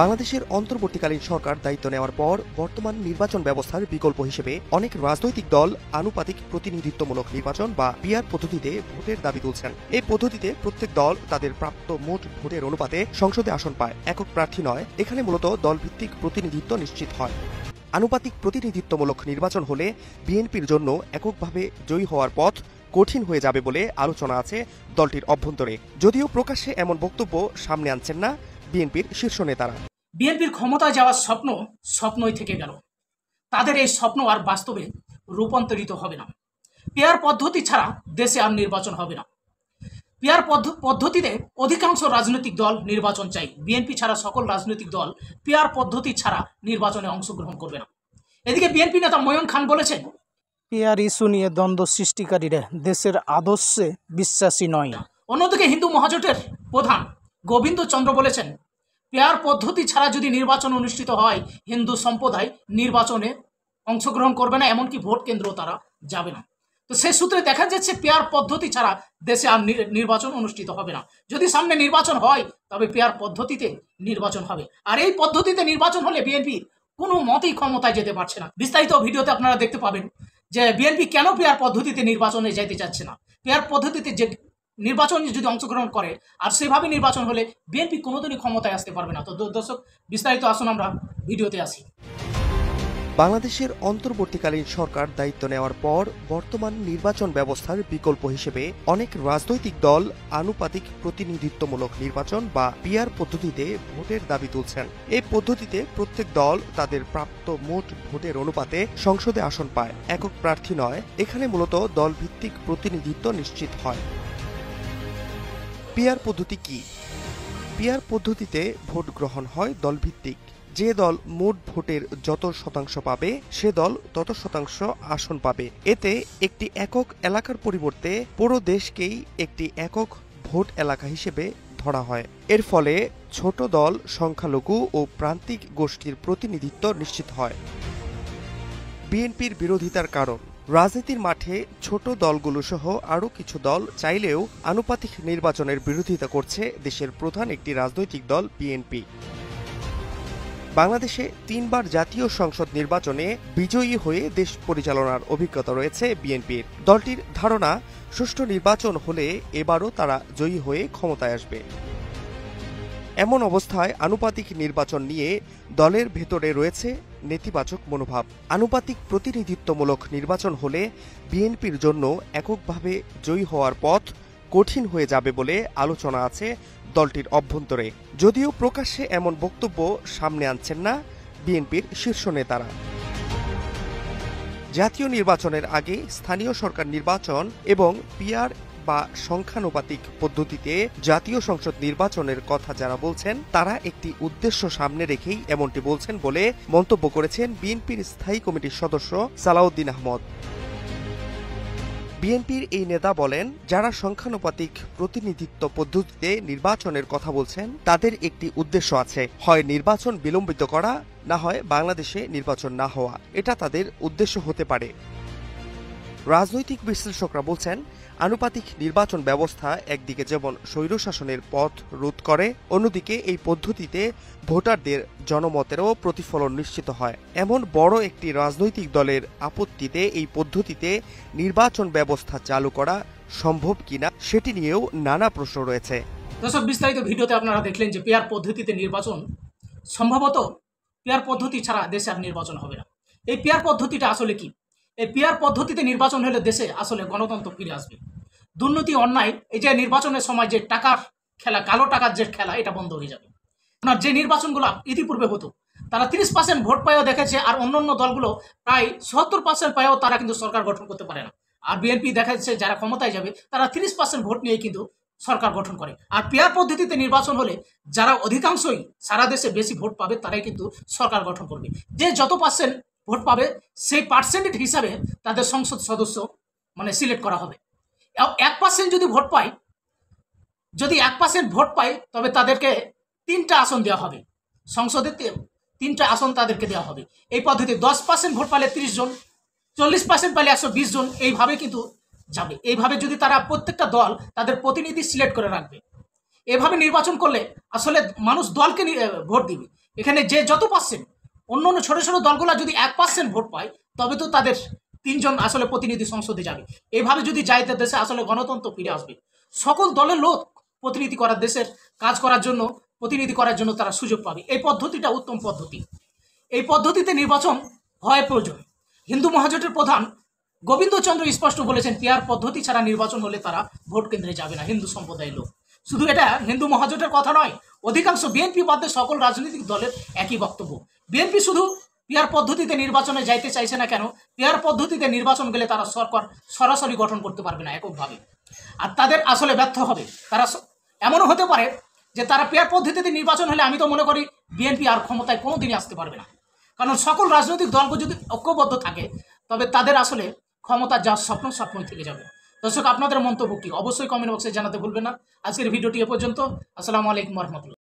বাংলাদেশের অন্তর্বর্তীকালীন সরকার দায়িত্ব নেওয়ার পর বর্তমান নির্বাচন ব্যবস্থার বিকল্প হিসেবে অনেক রাজনৈতিক দল আনুপাতিক প্রতিনিধিত্বমূলক নির্বাচন বা পিআর পদ্ধতিতে ভোটের দাবি তুলছেন। এই পদ্ধতিতে প্রত্যেক দল তাদের প্রাপ্ত মোট ভোটের অনুপাতে সংসদে আসন পায়, একক প্রার্থী নয়। এখানে মূলত দলভিত্তিক প্রতিনিধিত্ব নিশ্চিত হয়। আনুপাতিক প্রতিনিধিত্বমূলক নির্বাচন হলে বিএনপির জন্য এককভাবে জয়ী হওয়ার পথ কঠিন হয়ে যাবে বলে আলোচনা আছে দলটির অভ্যন্তরে, যদিও প্রকাশ্যে এমন বক্তব্য সামনে আনছেন না বিএনপির শীর্ষ নেতারা। বিএনপির ক্ষমতায় যাওয়ার স্বপ্ন স্বপ্নই থেকে গেল। তাদের এই স্বপ্ন আর বাস্তবে রূপান্তরিত হবে না। পিআর পদ্ধতি ছাড়া দেশে আর নির্বাচন হবে না। পিআর পদ্ধতিতে অধিকাংশ রাজনৈতিক দল নির্বাচন চাই। বিএনপি ছাড়া সকল রাজনৈতিক দল পিআর পদ্ধতি ছাড়া নির্বাচনে অংশগ্রহণ করবে না। এদিকে বিএনপি নেতা মঈন খান বলেছেন, পিআর ইস্যু নিয়ে দ্বন্দ্ব সৃষ্টিকারীরা দেশের আদর্শে বিশ্বাসী নয়। অন্যদিকে হিন্দু মহাজোটের প্রধান গোবিন্দ চন্দ্র বলেছেন, পিআর পদ্ধতি ছাড়া যদি নির্বাচন অনুষ্ঠিত হয়, হিন্দু সম্প্রদায় নির্বাচনে অংশগ্রহণ করবে না, এমনকি ভোট কেন্দ্র তারা যাবে না। তো সে সূত্রে দেখা যাচ্ছে পিআর পদ্ধতি ছাড়া দেশে আর নির্বাচন অনুষ্ঠিত হবে না। যদি সামনে নির্বাচন হয় তবে পিআর পদ্ধতিতে নির্বাচন হবে। আর এই পদ্ধতিতে নির্বাচন হলে বিএনপি কোনো মতেই ক্ষমতায় যেতে পারছে না। বিস্তারিত ভিডিওতে আপনারা দেখতে পাবেন যে বিএনপি কেন পিআর পদ্ধতিতে নির্বাচনে যেতে চাচ্ছে না। পিআর পদ্ধতিতে যে নির্বাচনে যদি অংশগ্রহণ করে আর সেভাবে নির্বাচন হলে বিএনপি কোনোদিনই ক্ষমতায় আসতে পারবে না। তো দর্শক, বিস্তারিত আসুন আমরা ভিডিওতে আসি। বাংলাদেশের অন্তর্বর্তীকালীন সরকার দায়িত্ব নেওয়ার পর বর্তমান নির্বাচন ব্যবস্থার বিকল্প হিসেবে অনেক রাজনৈতিক দল আনুপাতিক প্রতিনিধিত্বমূলক নির্বাচন বা পিআর পদ্ধতিতে ভোটের দাবি তুলছেন। এই পদ্ধতিতে প্রত্যেক দল তাদের প্রাপ্ত মোট ভোটের অনুপাতে সংসদে আসন পায়, একক প্রার্থী নয়। এখানে মূলত দলভিত্তিক প্রতিনিধিত্ব নিশ্চিত হয়। পিআর পদ্ধতি কি? পিআর পদ্ধতিতে ভোট গ্রহণ হয় দলভিত্তিক। যে দল মোট ভোটের যত শতাংশ পাবে সে দল তত শতাংশ আসন পাবে। এতে একটি একক এলাকার পরিবর্তে পুরো দেশকেই একটি একক ভোট এলাকা হিসেবে ধরা হয়। এর ফলে ছোট দল, সংখ্যালঘু ও প্রান্তিক গোষ্ঠীর প্রতিনিধিত্ব নিশ্চিত হয়। বিএনপির বিরোধিতার কারণ: রাজনীতির মাঠে ছোট দলগুলো সহ আরও কিছু দল চাইলেও আনুপাতিক নির্বাচনের বিরোধিতা করছে দেশের প্রধান একটি রাজনৈতিক দল বিএনপি। বাংলাদেশে 3 বার জাতীয় সংসদ নির্বাচনে বিজয়ী হয়ে দেশ পরিচালনার অভিজ্ঞতা রয়েছে বিএনপির। দলটির ধারণা, সুষ্ঠু নির্বাচন হলে এবারও তারা জয়ী হয়ে ক্ষমতায় আসবে। এমন অবস্থায় আনুপাতিক নির্বাচন নিয়ে দলের ভেতরে রয়েছে নেতিবাচক মনোভাব। আনুপাতিক প্রতিনিধিত্বমূলক নির্বাচন হলে বিএনপির জন্য এককভাবে জয়ী হওয়ার পথ কঠিন হয়ে যাবে বলে আলোচনা আছে দলটির অভ্যন্তরে, যদিও প্রকাশ্যে এমন বক্তব্য সামনে আনছেন না বিএনপির শীর্ষ নেতারা। জাতীয় নির্বাচনের আগে স্থানীয় সরকার নির্বাচন এবং পিআর বা সংখ্যানুপাতিক পদ্ধতিতে জাতীয় সংসদ নির্বাচনের কথা যারা বলছেন তারা একটি উদ্দেশ্য সামনে রেখেই এমনটি বলছেন বলে মন্তব্য করেছেন বিএনপির স্থায়ী কমিটির সদস্য সালাউদ্দিন আহমদ। বিএনপির এই নেতা বলেন, যারা সংখ্যানুপাতিক প্রতিনিধিত্ব পদ্ধতিতে নির্বাচনের কথা বলছেন তাদের একটি উদ্দেশ্য আছে, হয় নির্বাচন বিলম্বিত করা, না হয় বাংলাদেশে নির্বাচন না হওয়া। এটা তাদের উদ্দেশ্য হতে পারে। রাজনৈতিক বিশ্লেষকরা বলছেন, আনুপাতিক নির্বাচন ব্যবস্থা একদিকে যেমন স্বৈরশাসনের পথ রোধ করে, অন্যদিকে এই পদ্ধতিতে ভোটারদের জনমতেরও প্রতিফলন নিশ্চিত হয়। এমন বড় একটি রাজনৈতিক দলের আপত্তিতে এই পদ্ধতিতে নির্বাচন ব্যবস্থা চালু করা সম্ভব কিনা সেটি নিয়েও নানা প্রশ্ন রয়েছে। দর্শক, বিস্তারিত ভিডিওতে আপনারা দেখলেন যে পিআর পদ্ধতিতে নির্বাচন সম্ভবত পিআর পদ্ধতি ছাড়া দেশে আর নির্বাচন হবে না। এই পিআর পদ্ধতিটা আসলে কি? এই পিআর পদ্ধতিতে নির্বাচন হলে দেশে আসলে গণতন্ত্র ফিরে আসবে। দুর্নীতি, অন্যায়, এই যে নির্বাচনের সময় যে টাকার খেলা, কালো টাকার যে খেলা, এটা বন্ধ হয়ে যাবে। আপনার যে নির্বাচনগুলো ইতিপূর্বে হতো তারা 30% ভোট পায়ও দেখেছে, আর অন্যান্য দলগুলো প্রায় 70% পায়ও তারা কিন্তু সরকার গঠন করতে পারে না। আর বিএনপি দেখা যাচ্ছে যারা ক্ষমতায় যাবে তারা 30% ভোট নিয়ে কিন্তু সরকার গঠন করে। আর পিআর পদ্ধতিতে নির্বাচন হলে যারা অধিকাংশই সারা দেশে বেশি ভোট পাবে তারাই কিন্তু সরকার গঠন করবে। যে যত পার্সেন্ট ভোট পাবে সেই পার্সেন্টেজ হিসাবে তাদের সংসদ সদস্য সিলেক্ট করা হবে। 1% যদি ভোট পায়, যদি 1% ভোট পায় তবে তাদেরকে 3টা আসন দেওয়া হবে। সংসদে 3টা আসন তাদেরকে দেওয়া হবে। এই পদ্ধতি 10% ভোট পালে 30 জন, 40% পালে 120 জন, এইভাবে কিন্তু যাবে। এইভাবে যদি তারা প্রত্যেকটা দল তাদের প্রতিনিধি সিলেক্ট করে রাখবে, এভাবে নির্বাচন করলে আসলে মানুষ দলকে ভোট দিবে। এখানে যে যত পার্সেন্ট, অন্য অন্য ছোটো ছোটো দলগুলো যদি 1% ভোট পায় তবে তো তাদের 3 জন আসলে প্রতিনিধি সংসদে যাবে। এইভাবে যদি যায় তো দেশে আসলে গণতন্ত্র ফিরে আসবে। সকল দলের লোক প্রতিনিধি করার, দেশের কাজ করার জন্য, প্রতিনিধি করার জন্য তারা সুযোগ পাবে। এই পদ্ধতিটা উত্তম পদ্ধতি। এই পদ্ধতিতে নির্বাচন হয় প্রয়োজন। হিন্দু মহাজোটের প্রধান গোবিন্দচন্দ্র স্পষ্ট বলেছেন, পিআর পদ্ধতি ছাড়া নির্বাচন হলে তারা ভোট কেন্দ্রে যাবে না, হিন্দু সম্প্রদায়ের লোক। শুধু এটা হিন্দু মহাজোটের কথা নয়, অধিকাংশ বিএনপি বাদে সকল রাজনৈতিক দলের একই বক্তব্য। বিএনপি শুধু পিআর পদ্ধতিতে নির্বাচনে যাইতে চাইছে না কেন, পিআর পদ্ধতিতে নির্বাচন গেলে তারা সরকার সরাসরি গঠন করতে পারবে না এককভাবে, আর তাদের আসলে ব্যর্থ হবে। তারা এমনও হতে পারে যে তারা পিআর পদ্ধতিতে নির্বাচন হলে আমি তো মনে করি বিএনপি আর ক্ষমতায় কোনোদিনই আসতে পারবে না। কারণ সকল রাজনৈতিক দলকে যদি ঐক্যবদ্ধ থাকে তবে তাদের আসলে ক্ষমতা যা স্বপ্নই থেকে যাবে। দর্শক, আপনাদের মন্তব্য কি অবশ্যই কমেন্ট বক্সে জানাতে ভুলবেন না। আজকের ভিডিওটি এ পর্যন্ত। আসসালামু আলাইকুম রহমতুল্লাহ।